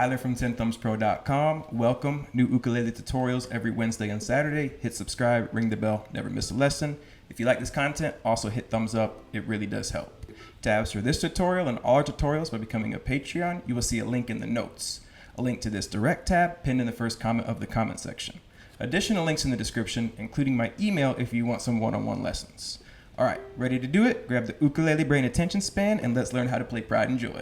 Tyler from TenthumbsPro.com. Welcome. New ukulele tutorials every Wednesday and Saturday. Hit subscribe, ring the bell, never miss a lesson. If you like this content, also hit thumbs up. It really does help. Tabs for this tutorial and all our tutorials by becoming a Patreon, you will see a link in the notes. A link to this direct tab pinned in the first comment of the comment section. Additional links in the description, including my email if you want some one-on-one lessons. All right, ready to do it? Grab the ukulele brain attention span and let's learn how to play Pride and Joy.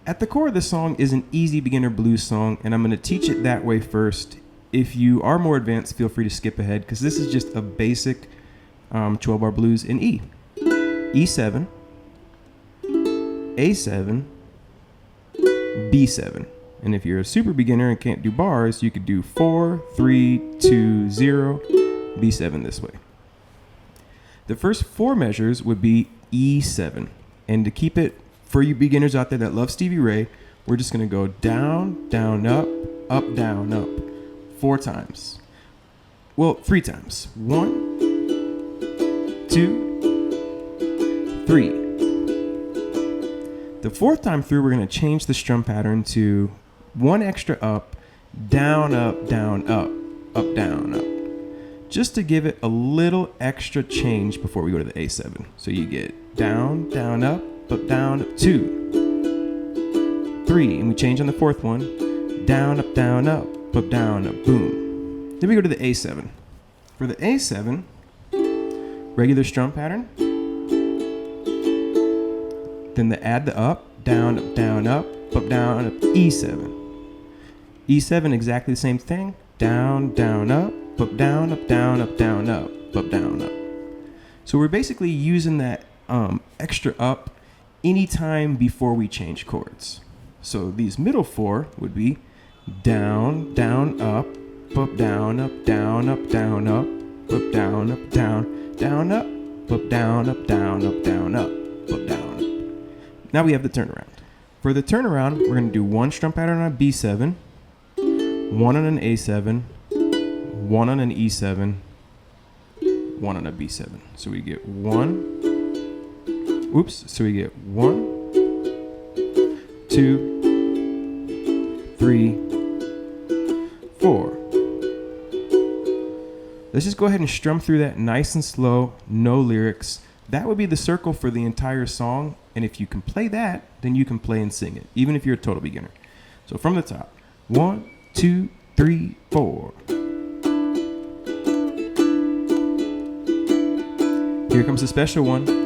At the core of the song is an easy beginner blues song, and I'm going to teach it that way first. If you are more advanced, feel free to skip ahead because this is just a basic 12-bar blues in E. E7, A7, B7. And if you're a super beginner and can't do bars, you could do 4, 3, 2, 0, B7 this way. The first 4 measures would be E7. And to keep it, for you beginners out there that love Stevie Ray, we're just going to go down, down, up, down, up. 4 times. Well, 3 times. 1, 2, 3. The 4th time through, we're going to change the strum pattern to 1 extra up, down, up, down, up, down, up. Just to give it a little extra change before we go to the A7. So you get down, down, up, down, up, 2, 3, and we change on the 4th one, down, up, down, up, boom. Then we go to the A7. For the A7, regular strum pattern, then add the up, down, up, down, up, E7. E7, exactly the same thing, down, down, up, down, up, down, up, down, up, down, up. So we're basically using that extra up anytime before we change chords. So these middle 4 would be down, down, up, down, up, down, up, down, up, down, up, down, down, up, down, up, down, up, down, up, down, up. Now we have the turnaround. For the turnaround, we're going to do 1 strum pattern on a B7, 1 on an A7, 1 on an E7, 1 on a B7. So we get 1, 2, 3, 4. Let's just go ahead and strum through that nice and slow, no lyrics. That would be the circle for the entire song. And if you can play that, then you can play and sing it, even if you're a total beginner. So from the top, 1, 2, 3, 4. Here comes the special one.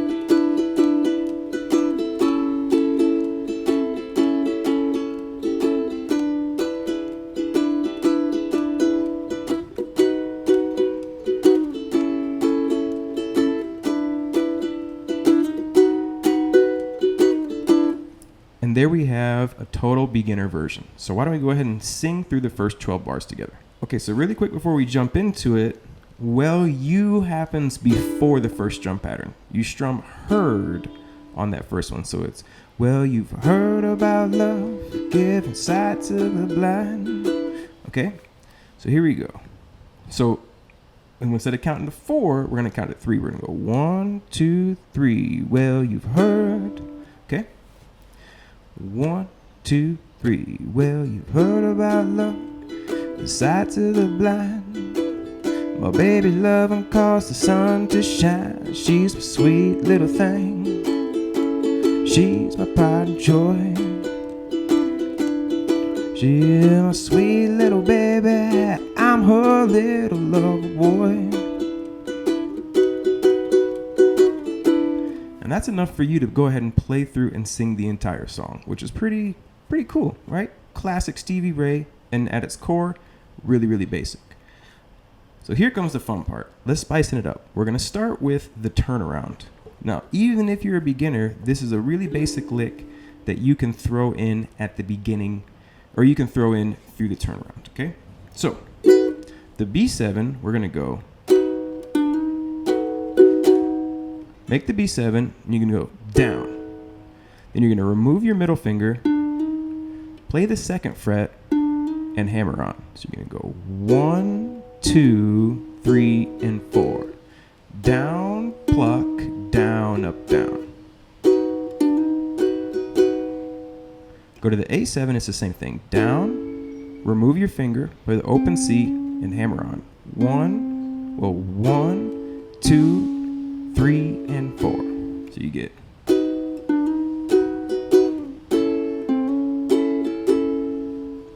And there we have a total beginner version. So why don't we go ahead and sing through the first 12 bars together. Okay, so really quick before we jump into it, well, you happens before the first drum pattern. You strum heard on that first one. So it's, well, you've heard about love, giving sight to the blind. Okay, so here we go. So instead of counting to 4, we're going to count to 3. We're going to go 1, 2, 3. Well, you've heard. Okay. 1, 2, 3. Well, you've heard about love, the sight to the blind. My baby loving cause the sun to shine. She's my sweet little thing. She's my pride and joy. She's my sweet little baby. I'm her little lover boy. And that's enough for you to go ahead and play through and sing the entire song, which is pretty cool, right? Classic Stevie Ray, and at its core, really, really basic. So here comes the fun part. Let's spicing it up. We're going to start with the turnaround. Now, even if you're a beginner, this is a really basic lick that you can throw in at the beginning, or you can throw in through the turnaround, okay? So, the B7, we're going to go, make the B7, and you're going to go down. Then you're going to remove your middle finger, play the 2nd fret, and hammer on. So you're going to go 1, 2, 3, and 4. Down, pluck, down, up, down. Go to the A7, it's the same thing. Down, remove your finger, play the open C, and hammer on. 1, 2, 3, and 4. So you get.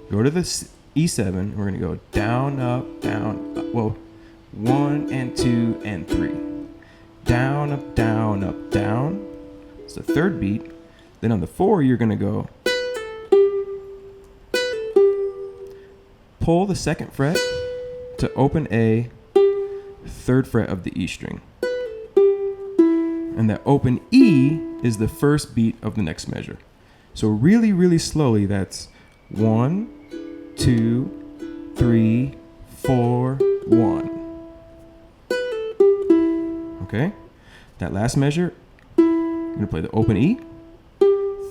Go to the E7, we're going to go down, up, down, up. Well, 1 and 2 and 3. Down, up, down, up, down. It's the third beat. Then on the 4, you're going to go pull the second fret to open A, third fret of the E string. And that open E is the first beat of the next measure. So really, really slowly, that's 1, 2, 3, 4, 1. Okay? That last measure, you're going to play the open E,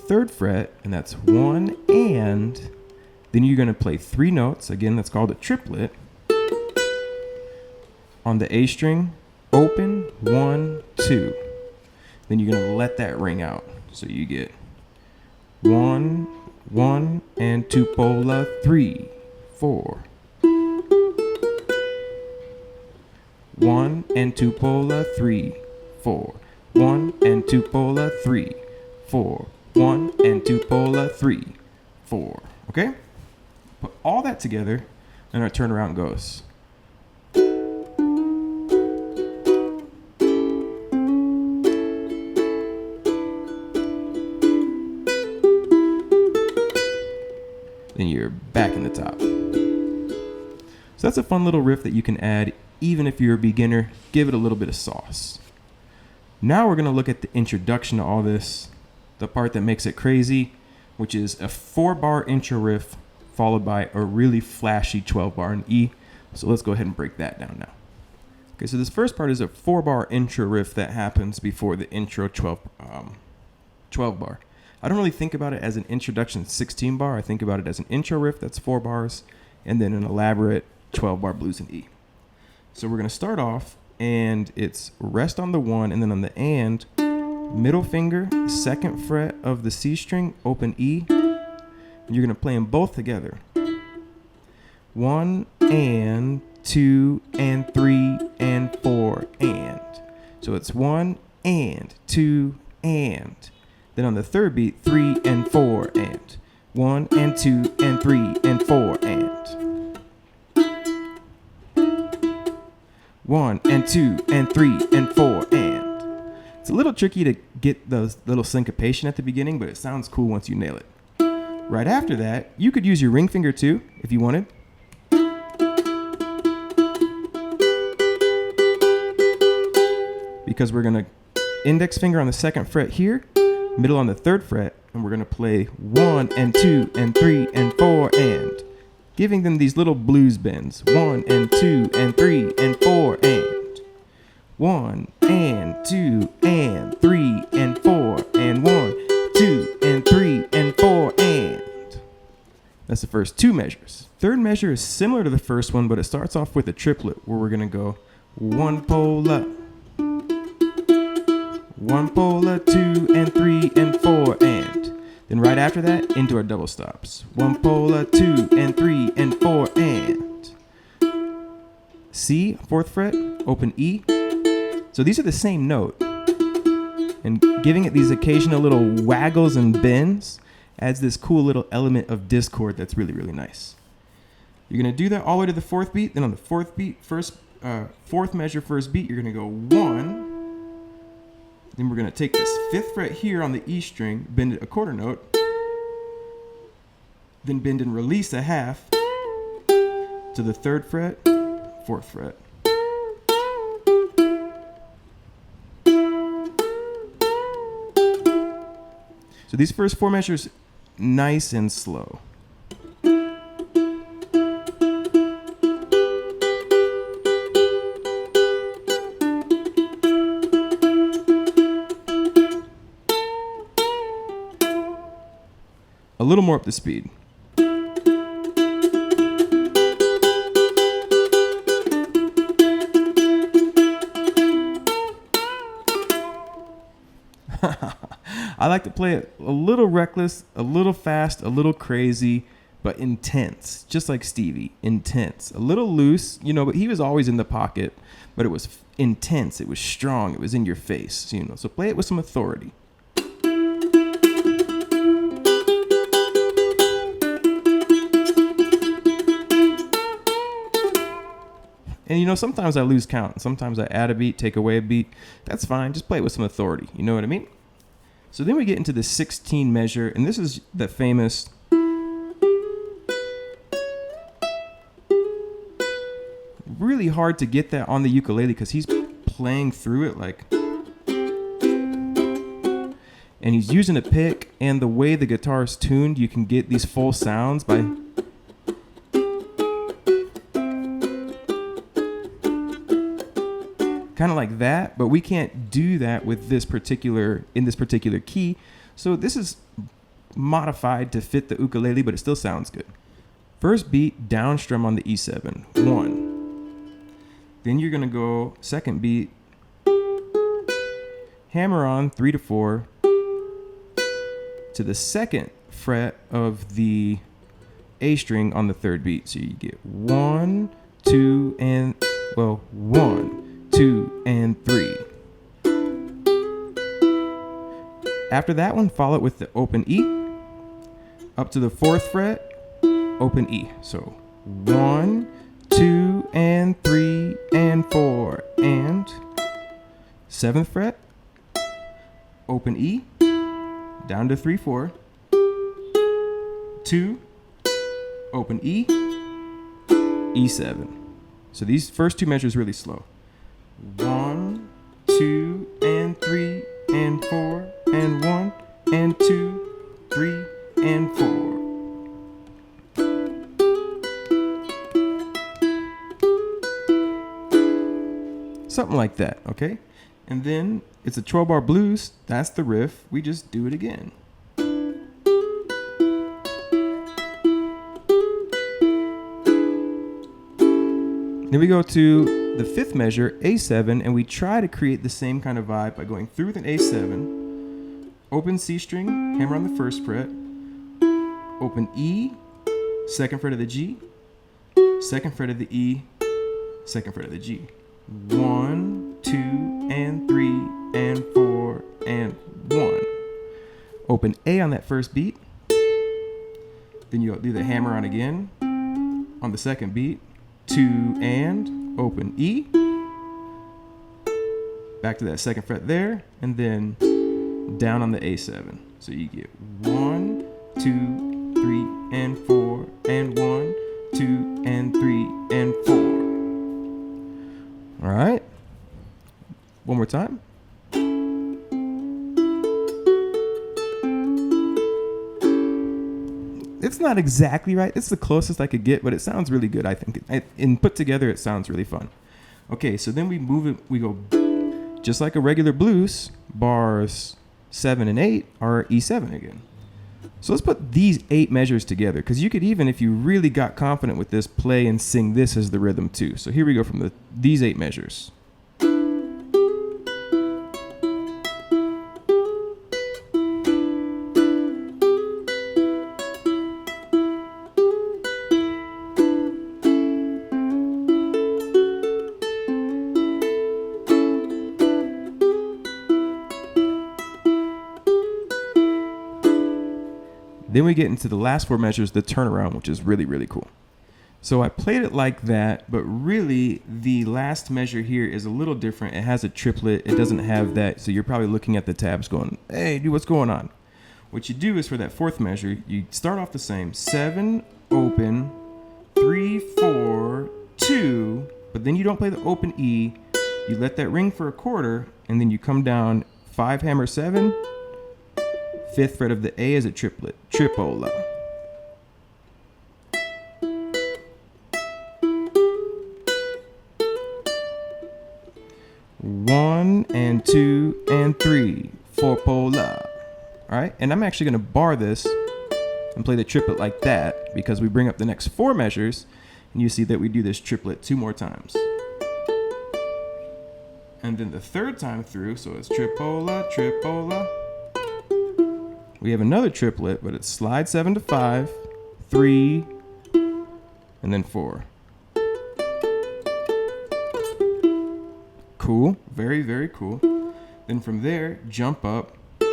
third fret, and that's 1, and then you're going to play 3 notes. Again, that's called a triplet. On the A string, open, 1, 2. Then you're going to let that ring out. So you get 1, 1, and 2 pola, 3, 4. 1 and 2 pola, 3, 4. 1 and 2 pola, 3, 4. 1 and 2 pola, 3, 4. Okay? Put all that together, and our turnaround goes. Then you're back in the top. So that's a fun little riff that you can add even if you're a beginner. Give it a little bit of sauce. Now we're going to look at the introduction to all this, the part that makes it crazy, which is a 4-bar intro riff followed by a really flashy 12-bar in E. So let's go ahead and break that down now. Okay, so this first part is a 4-bar intro riff that happens before the intro 12 bar. I don't really think about it as an introduction 16-bar. I think about it as an intro riff that's 4 bars and then an elaborate 12-bar blues in E. So we're going to start off, and it's rest on the 1, and then on the and, middle finger, second fret of the C string, open E, and you're going to play them both together. 1 and 2 and 3 and 4 and. So it's 1 and 2 and. Then on the third beat, 3 and 4 and. 1 and 2 and 3 and 4 and. 1 and 2 and 3 and 4 and. It's a little tricky to get those little syncopation at the beginning, but it sounds cool once you nail it. Right after that, you could use your ring finger too, if you wanted. Because we're going to index finger on the second fret here, middle on the third fret, and we're going to play 1 and 2 and 3 and 4 and. Giving them these little blues bends. 1 and 2 and 3 and 4 and. 1 and 2 and 3 and 4 and 1, 2 and 3 and 4 and. That's the first 2 measures. Third measure is similar to the first one, but it starts off with a triplet where we're going to go 1 pola, 1 pola, 2 and 3 and 4 and. Then right after that, into our double stops. 1 pola, 2 and 3 and 4 and. C, 4th fret, open E. So these are the same note. And giving it these occasional little waggles and bends adds this cool little element of discord that's really, really nice. You're going to do that all the way to the 4th beat. Then on the 4th beat, 4th measure, 1st beat, you're going to go 1. Then we're going to take this 5th fret here on the E string, bend it a quarter note, then bend and release a half to the 3rd fret, 4th fret. So these first 4 measures, nice and slow. A little more up the speed. I like to play it a little reckless, a little fast, a little crazy, but intense, just like Stevie, intense. A little loose, but he was always in the pocket, but it was intense, it was strong, it was in your face, so play it with some authority. And sometimes I lose count. Sometimes I add a beat, take away a beat. That's fine. Just play it with some authority. You know what I mean? So then we get into the 16 measure, and this is the famous really hard to get that on the ukulele because he's playing through it like, and he's using a pick, and the way the guitar is tuned, you can get these full sounds by kind of like that, but we can't do that with this particular key. So this is modified to fit the ukulele, but it still sounds good. First beat, down strum on the E7, 1. Then you're gonna go second beat, hammer on 3 to 4 to the second fret of the A string on the third beat. So you get 1, 2, and 1, 2, and 3. After that one, follow it with the open E up to the 4th fret, open E. So 1, 2, and 3, and 4, and 7th fret, open E, down to 3, 4, 2, open E, E7. So these first two measures really slow. 1, 2, and 3, and 4, and 1, and 2, 3, and 4. Something like that, okay? And then it's a 12-bar blues. That's the riff. We just do it again. Then we go to the 5th measure, A7, and we try to create the same kind of vibe by going through with an A7, open C string, hammer on the 1st fret, open E, 2nd fret of the G, 2nd fret of the E, 2nd fret of the G. 1, 2, and 3, and 4, and 1. Open A on that first beat. Then you'll do the hammer on again on the second beat. 2 and open E. Back to that 2nd fret there, and then down on the A7. So you get 1, 2, 3, and 4, and 1, 2, and 3, and 4. All right. One more time. It's not exactly right. It's the closest I could get, but it sounds really good, I think. And put together, it sounds really fun. Okay, so then we move it. We go just like a regular blues. Bars 7 and 8 are E7 again. So let's put these 8 measures together, because you could even, if you really got confident with this, play and sing this as the rhythm too. So here we go from these 8 measures. Then we get into the last 4 measures, the turnaround, which is really, really cool. So I played it like that, but really the last measure here is a little different. It has a triplet. It doesn't have that. So you're probably looking at the tabs going, hey, dude, what's going on? What you do is for that 4th measure, you start off the same. 7, open, 3, 4, 2, but then you don't play the open E. You let that ring for a quarter, and then you come down 5, hammer 7, 5th fret of the A is a triplet, tripola. One and 2 and 3, 4 pola. All right, and I'm actually gonna bar this and play the triplet like that because we bring up the next 4 measures, and you see that we do this triplet 2 more times. And then the 3rd time through, so it's tripola, tripola. we have another triplet, but it's slide 7 to 5, 3, and then 4. Cool. Very, very cool. Then from there, jump up. And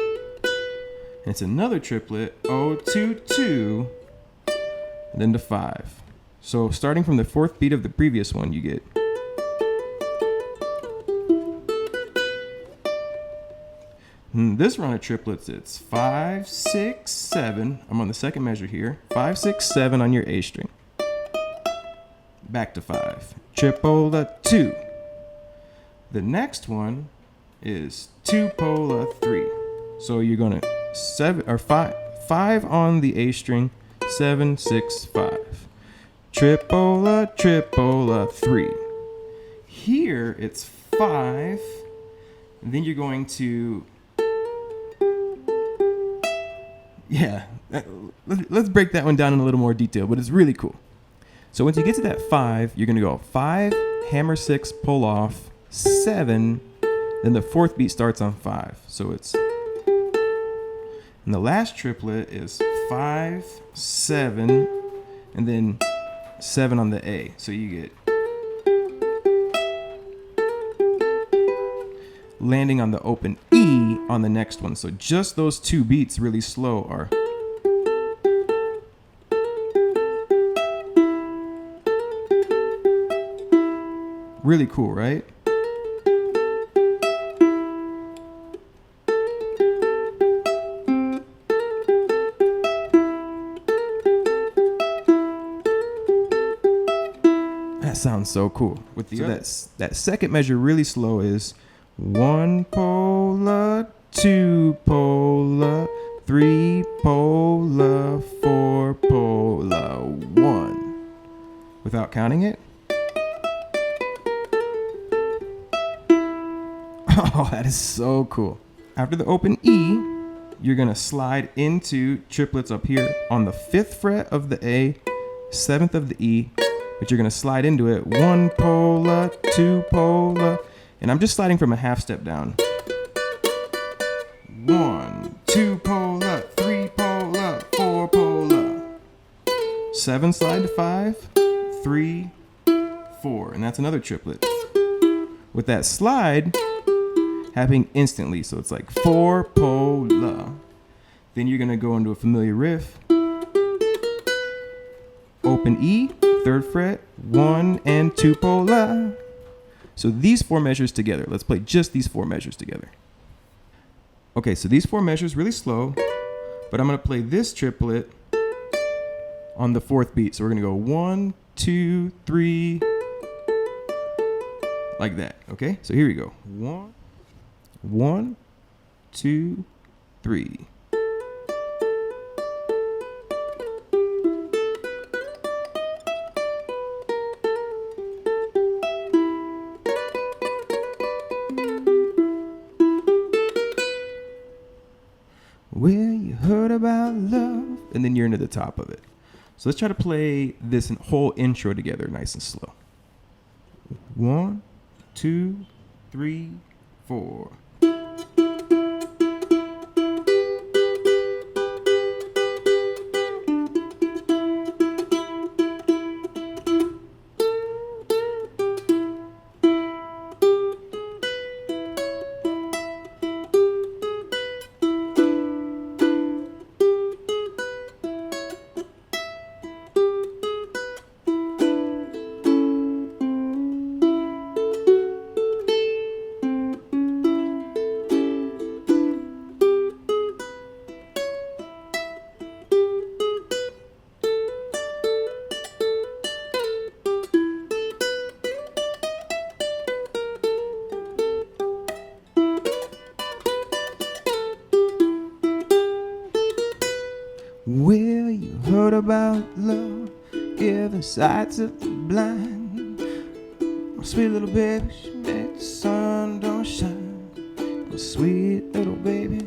it's another triplet, 0, 2, 2, and then to 5. So starting from the 4th beat of the previous one, you get this run of triplets, it's 5, 6, 7. I'm on the second measure here. 5, 6, 7 on your A string. Back to 5. Tripola 2. The next one is 2-pola 3. So you're gonna 5 on the A string, 7, 6, 5. Tripola, tripola 3. Here it's 5. And then you're going to let's break that one down in a little more detail, but it's really cool. So once you get to that 5, you're going to go 5, hammer 6, pull off, 7, then the 4th beat starts on 5. So it's, and the last triplet is 5, 7, and then 7 on the A. So you get landing on the open E on the next one. So just those 2 beats really slow are really cool, right? That sounds so cool. With the that second measure really slow is 1-pola, 2-pola, 3-pola, 4-pola, 1. Without counting it. Oh, that is so cool. After the open E, you're gonna slide into triplets up here on the 5th fret of the A, 7th of the E, but you're gonna slide into it 1-pola, 2-pola, and I'm just sliding from a half step down. 1, 2-pola, 3-pola, 4-pola. 7 slide to 5, 3, 4, and that's another triplet. With that slide happening instantly, so it's like 4-pola. Then you're gonna go into a familiar riff. Open E, 3rd fret, 1 and 2-pola. So these 4 measures together. Let's play just these 4 measures together. Okay, so these 4 measures really slow, but I'm gonna play this triplet on the 4th beat. So we're gonna go 1, 2, 3, like that. Okay, so here we go. 1, 2, 3. Well, you heard about love, and then you're into the top of it. So let's try to play this whole intro together nice and slow. 1, 2, 3, 4. Well, you heard about love, giving sight to the blind. My sweet little baby, she made the sun don't shine. My sweet little baby,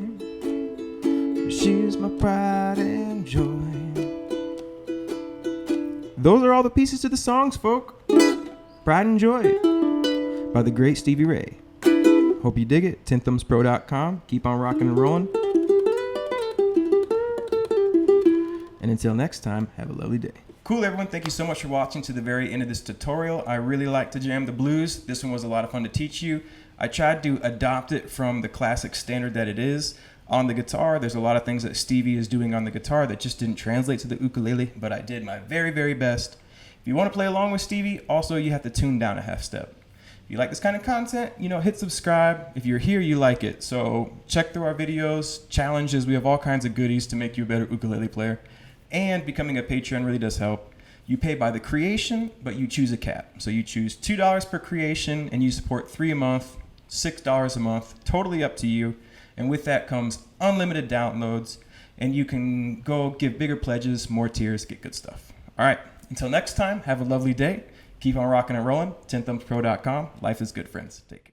she's my pride and joy. Those are all the pieces to the songs, folk. Pride and Joy by the great Stevie Ray. Hope you dig it. Tenthumbspro.com. Keep on rocking and rolling. And until next time, have a lovely day. Cool, everyone. Thank you so much for watching to the very end of this tutorial. I really like to jam the blues. This one was a lot of fun to teach you. I tried to adopt it from the classic standard that it is. On the guitar, there's a lot of things that Stevie is doing on the guitar that just didn't translate to the ukulele, but I did my very, very best. If you want to play along with Stevie, also you have to tune down a half step. If you like this kind of content, hit subscribe. If you're here, you like it. So check through our videos, challenges. We have all kinds of goodies to make you a better ukulele player. And becoming a patron really does help. You pay by the creation, but you choose a cap. So you choose $2 per creation, and you support 3 a month, $6 a month, totally up to you. And with that comes unlimited downloads, and you can go give bigger pledges, more tiers, get good stuff. All right, until next time, have a lovely day. Keep on rocking and rolling. Tenthumbspro.com. Life is good, friends. Take care.